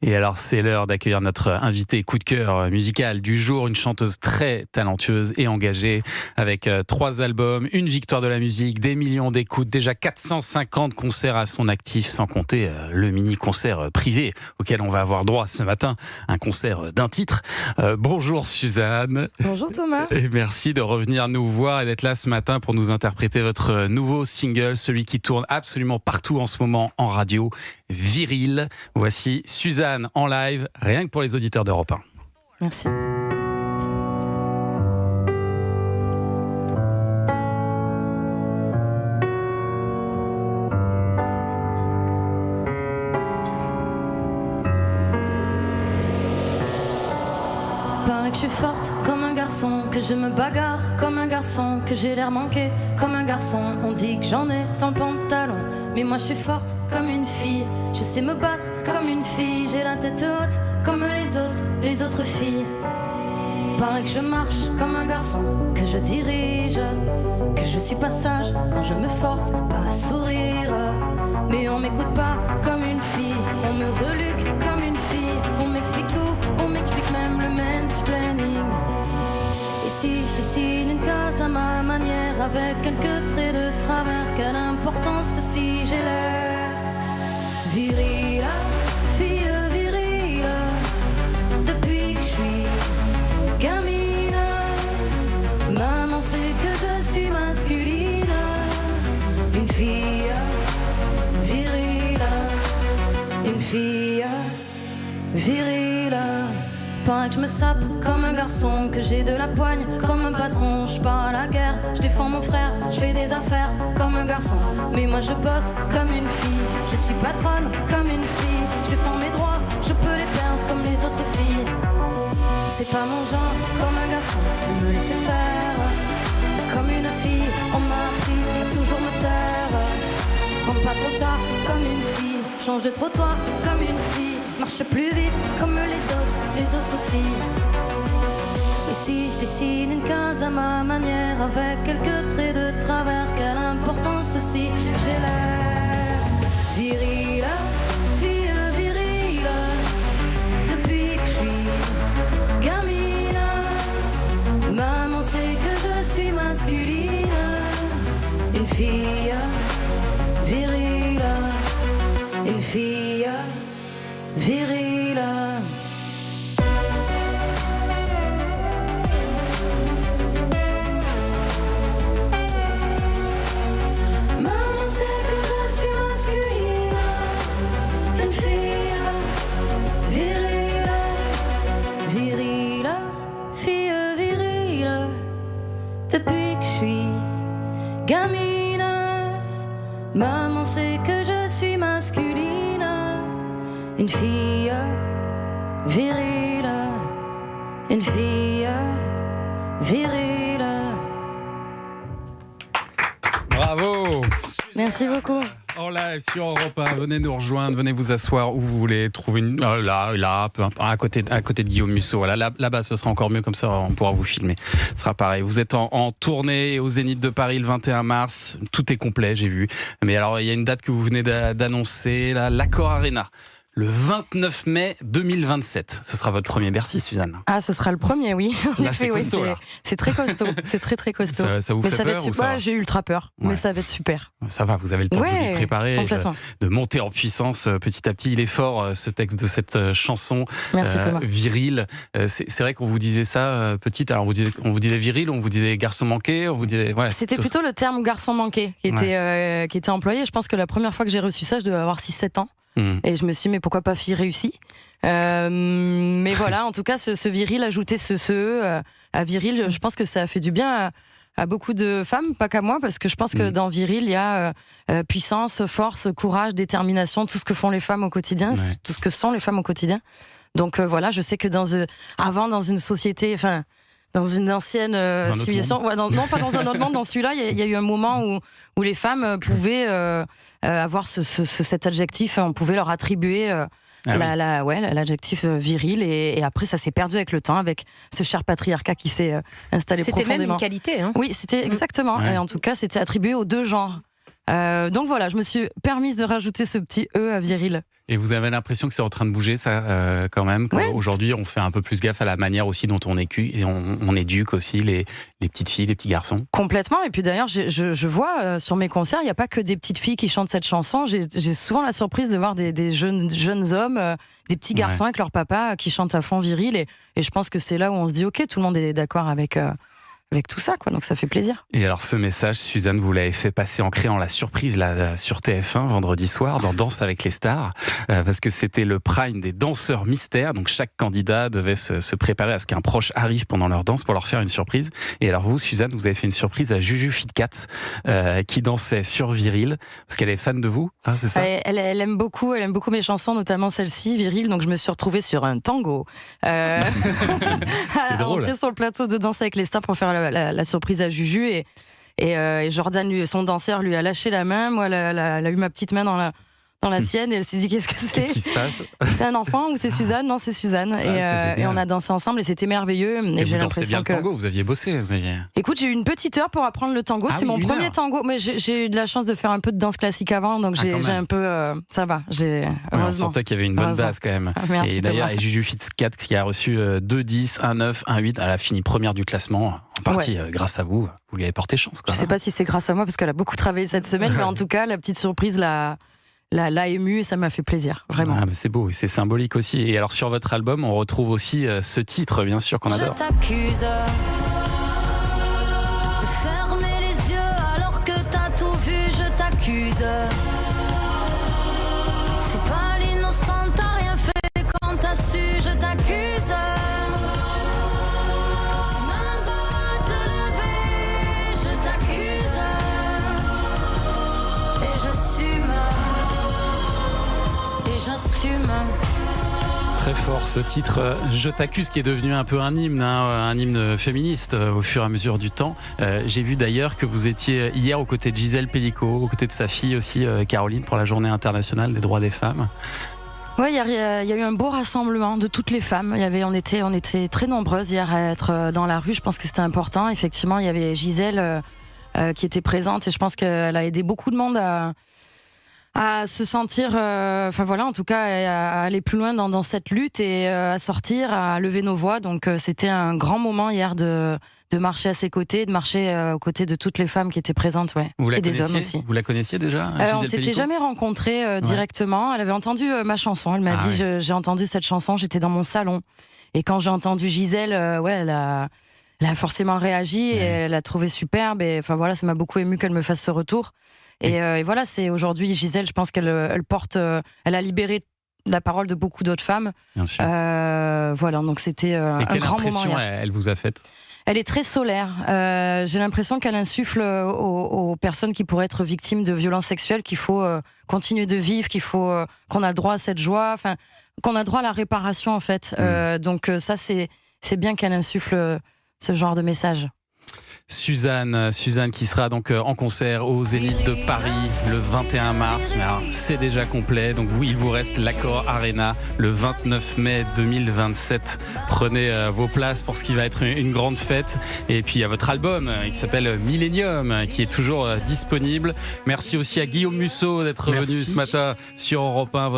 Et alors, c'est l'heure d'accueillir notre invité coup de cœur musical du jour, une chanteuse très talentueuse et engagée, avec 3 albums, une victoire de la musique, des millions d'écoutes, déjà 450 concerts à son actif, sans compter le mini-concert privé auquel on va avoir droit ce matin, un concert d'un titre. Bonjour Suzanne. Bonjour Thomas. Et merci de revenir nous voir et d'être là ce matin pour nous interpréter votre nouveau single, celui qui tourne absolument partout en ce moment en radio, Viril. Voici Suzanne en live, rien que pour les auditeurs d'Europe 1. Merci. Paraît que je suis forte comme un garçon, que je me bagarre comme un garçon, que j'ai l'air manqué comme un garçon. On dit que j'en ai dans le pantalon, mais moi je suis forte comme une fille. Je sais me battre comme une fille, j'ai la tête haute comme les autres filles. Paraît que je marche comme un garçon, que je dirige, que je suis pas sage quand je me force pas à sourire. Mais on m'écoute pas comme une fille, on me reluque comme une fille. On m'explique tout, on m'explique même le mansplaining. Et si je dessine une case à ma manière, avec quelques traits de travers, quelle importance si j'ai l'air virile, fille virile. Depuis que je suis gamine, maman sait que je suis masculine. Une fille virile, une fille virile. Paraît que je me sape comme un garçon, que j'ai de la poigne comme un patron. Je pars à la guerre, je défends mon frère, je fais des affaires comme un garçon. Mais moi je bosse comme une fille, je suis patronne comme une fille. Je défends mes droits, je peux les perdre comme les autres filles. C'est pas mon genre comme un garçon de me laisser faire. Mais comme une fille, on m'a appris à toujours me taire. Rentre pas trop tard comme une fille, change de trottoir comme une fille. Marche plus vite comme les autres filles. Et si je dessine une case à ma manière, avec quelques traits de travers, quelle importance si j'ai l'air virile, fille virile. Depuis que je suis gamine, maman sait que je suis masculine. Une fille virile, une fille virile. Maman sait que je suis masculine. Une fille virile, virile, fille virile. Depuis que je suis gamine, maman sait que je suis masculine. Une fille virile, une fille virile. Bravo. Merci beaucoup. En live sur Europe 1, venez nous rejoindre, venez vous asseoir où vous voulez, trouver une là, peu importe, à côté de Guillaume Musso. Voilà, là-bas, ce sera encore mieux, comme ça on pourra vous filmer. Ce sera pareil. Vous êtes en tournée au Zénith de Paris le 21 mars. Tout est complet, j'ai vu. Mais alors, il y a une date que vous venez d'annoncer, l'Accor Arena. Le 29 mai 2027. Ce sera votre premier Bercy, Suzanne. Ah, ce sera le premier, oui. Là, c'est costaud, là. C'est très costaud. C'est très, très costaud. Ça vous mais fait ça va peur être ou ça va ? J'ai eu ultra peur, Ouais. mais ça va être super. Ça va, vous avez le temps de vous y préparer, de monter en puissance petit à petit. Il est fort, ce texte de cette chanson. Merci Thomas. Viril. C'est vrai qu'on vous disait ça petite. Alors on vous disait viril, on vous disait garçon manqué, on vous disait. Ouais, C'était plutôt le terme garçon manqué qui était employé. Je pense que la première fois que j'ai reçu ça, je devais avoir 6-7 ans. Et je me suis dit, mais pourquoi pas fille réussie ? Mais voilà, en tout cas, ce viril, ajouter ce à viril, je pense que ça a fait du bien à beaucoup de femmes, pas qu'à moi, parce que je pense que dans viril, il y a puissance, force, courage, détermination, tout ce que font les femmes au quotidien, tout ce que sont les femmes au quotidien. Donc voilà, je sais que avant, dans une société, enfin, dans une ancienne civilisation, non pas dans un autre monde, dans celui-là, il y a eu un moment où les femmes pouvaient avoir cet adjectif, on pouvait leur attribuer l'adjectif viril, et après ça s'est perdu avec le temps, avec ce cher patriarcat qui s'est installé profondément. C'était même une qualité, hein. Oui, c'était exactement. Ouais. Et en tout cas, c'était attribué aux deux genres. Donc voilà, je me suis permise de rajouter ce petit E à viril. Et vous avez l'impression que c'est en train de bouger, ça, quand même. Aujourd'hui, on fait un peu plus gaffe à la manière aussi dont on éduque aussi les petites filles, les petits garçons. Complètement. Et puis d'ailleurs, je vois sur mes concerts, il n'y a pas que des petites filles qui chantent cette chanson. J'ai souvent la surprise de voir des jeunes hommes, des petits garçons avec leur papa qui chantent à fond viril. Et je pense que c'est là où on se dit, ok, tout le monde est d'accord avec tout ça, quoi. Donc ça fait plaisir. Et alors ce message, Suzanne, vous l'avez fait passer en créant la surprise là sur TF1 vendredi soir dans Danse avec les stars, parce que c'était le prime des danseurs mystères. Donc chaque candidat devait se préparer à ce qu'un proche arrive pendant leur danse pour leur faire une surprise. Et alors vous, Suzanne, vous avez fait une surprise à Juju Fitcat, qui dansait sur Viril, parce qu'elle est fan de vous, hein, c'est ça? Elle aime beaucoup mes chansons, notamment celle-ci, Viril. Donc je me suis retrouvée sur un tango. C'est drôle. Rentrer sur le plateau de Danse avec les stars pour faire la surprise à Juju et Jordan, son danseur, lui a lâché la main. Moi, elle a eu ma petite main dans la sienne et elle s'est dit qu'est-ce que c'est? Qu'est-ce qui se passe? C'est un enfant ou c'est Suzanne? Non, c'est Suzanne. Et on a dansé ensemble et c'était merveilleux. Et vous dansez bien le tango, vous aviez bossé. Écoute, j'ai eu une petite heure pour apprendre le tango. C'est mon premier tango. Mais j'ai eu de la chance de faire un peu de danse classique avant, donc j'ai un peu. Ça va. On sentait qu'il y avait une bonne base quand même. Merci, et d'ailleurs, Juju Fitcat qui a reçu 2-10, 1-9, 1-8, elle a fini première du classement. En partie grâce à vous. Vous lui avez porté chance, quoi. Je sais pas si c'est grâce à moi parce qu'elle a beaucoup travaillé cette semaine, mais en tout cas, la petite surprise l'a ému et ça m'a fait plaisir, vraiment. Ah, mais c'est beau et c'est symbolique aussi. Et alors sur votre album, on retrouve aussi ce titre, bien sûr, qu'on adore. Je t'accuse de fermer les yeux alors que t'as tout vu, je t'accuse. C'est pas l'innocent, t'as rien fait quand t'as su, je t'accuse. Main doit te lever, je t'accuse. Et j'assume. J'assume. Très fort ce titre, Je t'accuse, qui est devenu un peu un hymne féministe au fur et à mesure du temps. J'ai vu d'ailleurs que vous étiez hier aux côtés de Gisèle Pellico, aux côtés de sa fille aussi, Caroline, pour la Journée internationale des droits des femmes. Oui, il y a eu un beau rassemblement de toutes les femmes. On était très nombreuses hier à être dans la rue. Je pense que c'était important. Effectivement, il y avait Gisèle qui était présente et je pense qu'elle a aidé beaucoup de monde à se sentir, en tout cas, à aller plus loin dans cette lutte et à sortir, à lever nos voix. Donc c'était un grand moment hier de marcher à ses côtés, de marcher aux côtés de toutes les femmes qui étaient présentes, et des hommes aussi. Vous la connaissiez déjà, on s'était jamais rencontrés directement. Elle avait entendu ma chanson. Elle m'a dit j'ai entendu cette chanson, j'étais dans mon salon. Et quand j'ai entendu Gisèle, elle a forcément réagi et elle a trouvé superbe. Et ça m'a beaucoup ému qu'elle me fasse ce retour. Et voilà, c'est aujourd'hui Gisèle, je pense qu'elle porte, elle a libéré la parole de beaucoup d'autres femmes. Bien sûr. Donc c'était un grand moment. Quelle impression elle vous a faite? Elle est très solaire. J'ai l'impression qu'elle insuffle aux personnes qui pourraient être victimes de violences sexuelles qu'il faut continuer de vivre, qu'on a le droit à cette joie, qu'on a le droit à la réparation en fait. Donc ça, c'est bien qu'elle insuffle ce genre de message. Suzanne qui sera donc en concert au Zénith de Paris le 21 mars. Mais alors, c'est déjà complet, donc il vous reste l'Accor Arena le 29 mai 2027. Prenez vos places pour ce qui va être une grande fête. Et puis il y a votre album qui s'appelle Millennium qui est toujours disponible. Merci aussi à Guillaume Musso d'être venu ce matin sur Europe 1.